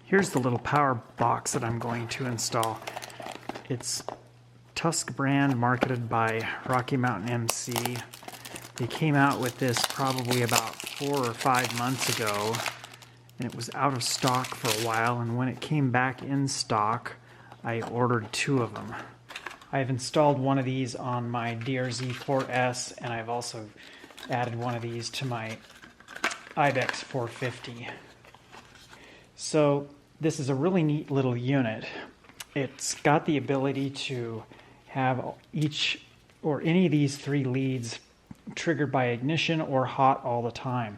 Here's the little power box that I'm going to install. It's Tusk brand, marketed by Rocky Mountain MC. They came out with this probably about 4 or 5 months ago, and it was out of stock for a while, and when it came back in stock, I ordered 2 of them. I've installed one of these on my DRZ Port S, and I've also added one of these to my Ibex 450. So this is a really neat little unit. It's got the ability to have each or any of these 3 leads triggered by ignition or hot all the time.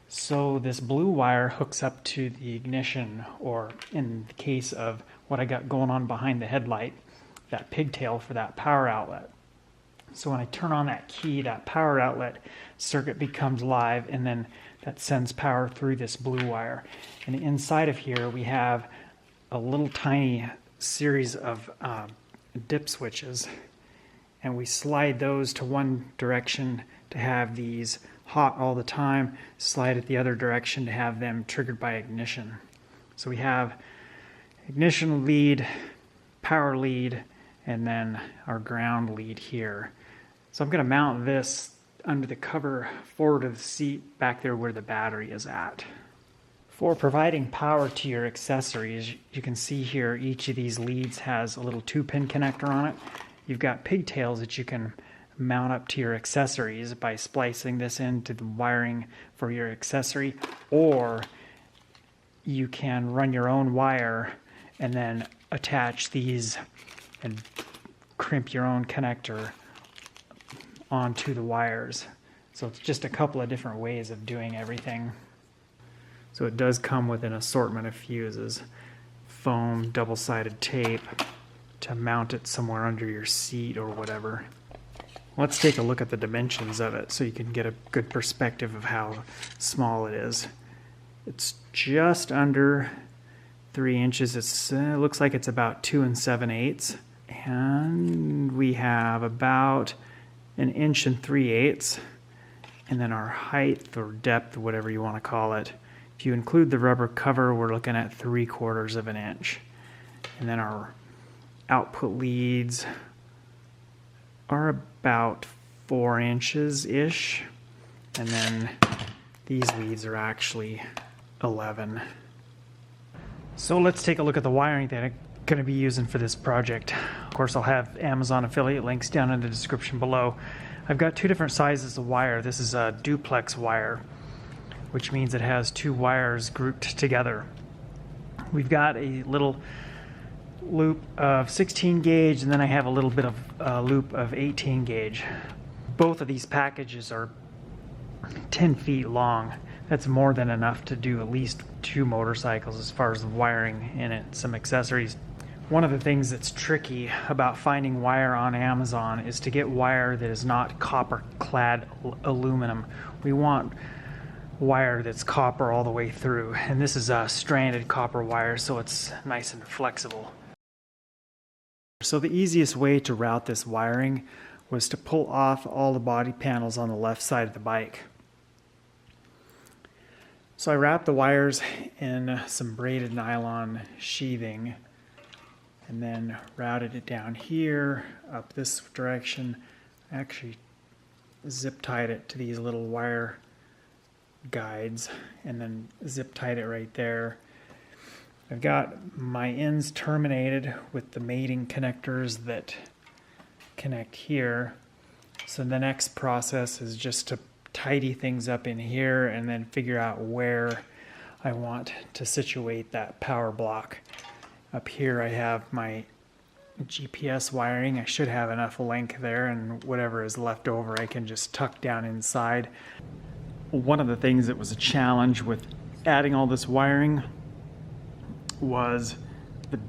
So this blue wire hooks up to the ignition, or in the case of what I got going on behind the headlight, that pigtail for that power outlet. So when I turn on that key, that power outlet circuit becomes live, and then that sends power through this blue wire. And inside of here we have a little tiny series of dip switches, and we slide those to one direction to have these hot all the time, slide it the other direction to have them triggered by ignition. So we have ignition lead, power lead, and then our ground lead here. So I'm going to mount this under the cover forward of the seat back there where the battery is at. For providing power to your accessories, you can see here each of these leads has a little 2-pin connector on it. You've got pigtails that you can mount up to your accessories by splicing this into the wiring for your accessory, or you can run your own wire and then attach these and crimp your own connector onto the wires. So it's just a couple of different ways of doing everything. So it does come with an assortment of fuses, foam, double-sided tape to mount it somewhere under your seat or whatever. Let's take a look at the dimensions of it so you can get a good perspective of how small it is. It's just under 3 inches. It looks like it's about 2 7/8. And we have about 1 3/8 inches. And then our height or depth, whatever you want to call it, if you include the rubber cover, we're looking at 3/4 of an inch. And then our output leads are about 4 inches-ish. And then these leads are actually 11. So let's take a look at the wiring that I'm going to be using for this project. Of course, I'll have Amazon affiliate links down in the description below. I've got 2 different sizes of wire. This is a duplex wire, which means it has 2 wires grouped together. We've got a little loop of 16 gauge, and then I have a little bit of a loop of 18 gauge. Both of these packages are 10 feet long. That's more than enough to do at least 2 motorcycles as far as the wiring in it, some accessories. One of the things that's tricky about finding wire on Amazon is to get wire that is not copper clad aluminum. We want wire that's copper all the way through, and this is a stranded copper wire, so it's nice and flexible. So the easiest way to route this wiring was to pull off all the body panels on the left side of the bike. So I wrapped the wires in some braided nylon sheathing and then routed it down here, up this direction. I actually zip tied it to these little wire guides and then zip tied it right there. I've got my ends terminated with the mating connectors that connect here. So the next process is just to tidy things up in here and then figure out where I want to situate that power block. Up here I have my GPS wiring. I should have enough length there, and whatever is left over I can just tuck down inside. One of the things that was a challenge with adding all this wiring was the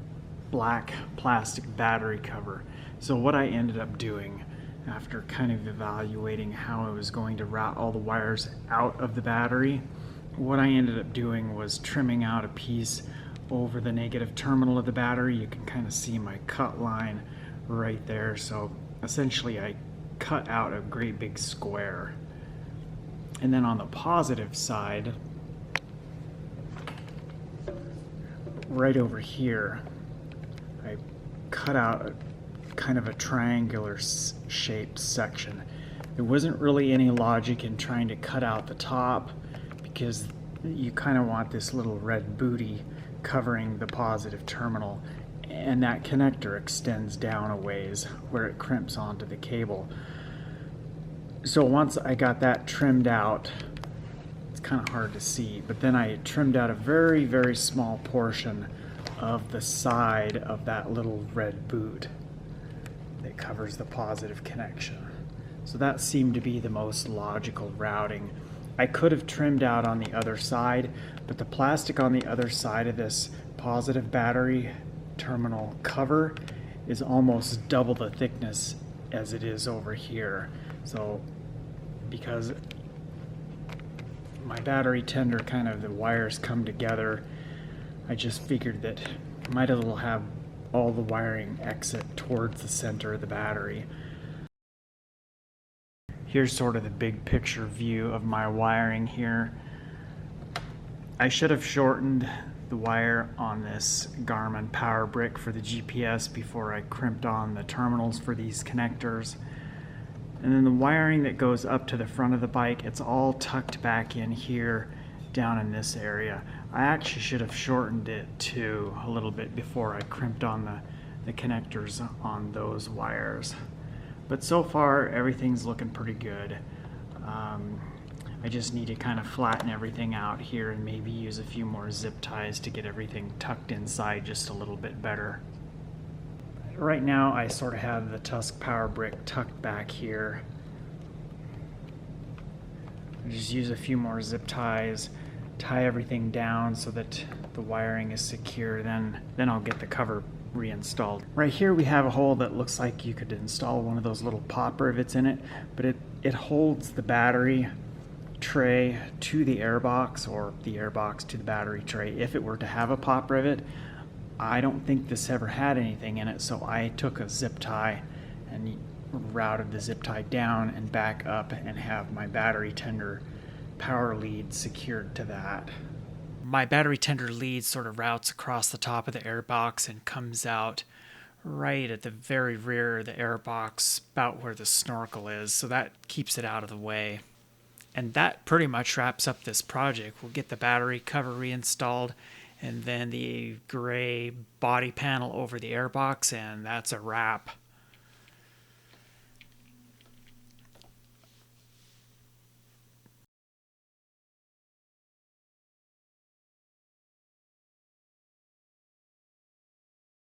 black plastic battery cover. So what I ended up doing, after kind of evaluating how I was going to route all the wires out of the battery, what I ended up doing was trimming out a piece over the negative terminal of the battery. You can kind of see my cut line right there. So essentially I cut out a great big square. And then on the positive side, right over here, I cut out kind of a triangular shaped section. There wasn't really any logic in trying to cut out the top because you kind of want this little red booty covering the positive terminal, and that connector extends down a ways where it crimps onto the cable. So once I got that trimmed out, it's kind of hard to see, but then I trimmed out a very, very small portion of the side of that little red boot that covers the positive connection. So that seemed to be the most logical routing. I could have trimmed out on the other side, but the plastic on the other side of this positive battery terminal cover is almost double the thickness as it is over here. So because my battery tender, kind of the wires come together, I just figured that I might as well have all the wiring exit towards the center of the battery. Here's sort of the big picture view of my wiring here. I should have shortened the wire on this Garmin power brick for the GPS before I crimped on the terminals for these connectors. And then the wiring that goes up to the front of the bike, it's all tucked back in here down in this area. I actually should have shortened it too a little bit before I crimped on the connectors on those wires. But so far everything's looking pretty good. I just need to kind of flatten everything out here and maybe use a few more zip ties to get everything tucked inside just a little bit better. Right now I sort of have the Tusk power brick tucked back here. I just use a few more zip ties, tie everything down so that the wiring is secure, then I'll get the cover reinstalled. Right here we have a hole that looks like you could install one of those little pop rivets in it, but it holds the battery tray to the airbox, or the airbox to the battery tray if it were to have a pop rivet. I don't think this ever had anything in it, so I took a zip tie and routed the zip tie down and back up and have my battery tender power lead secured to that. My battery tender lead sort of routes across the top of the airbox and comes out right at the very rear of the airbox, about where the snorkel is, so that keeps it out of the way. And that pretty much wraps up this project. We'll get the battery cover reinstalled and then the gray body panel over the airbox, and that's a wrap.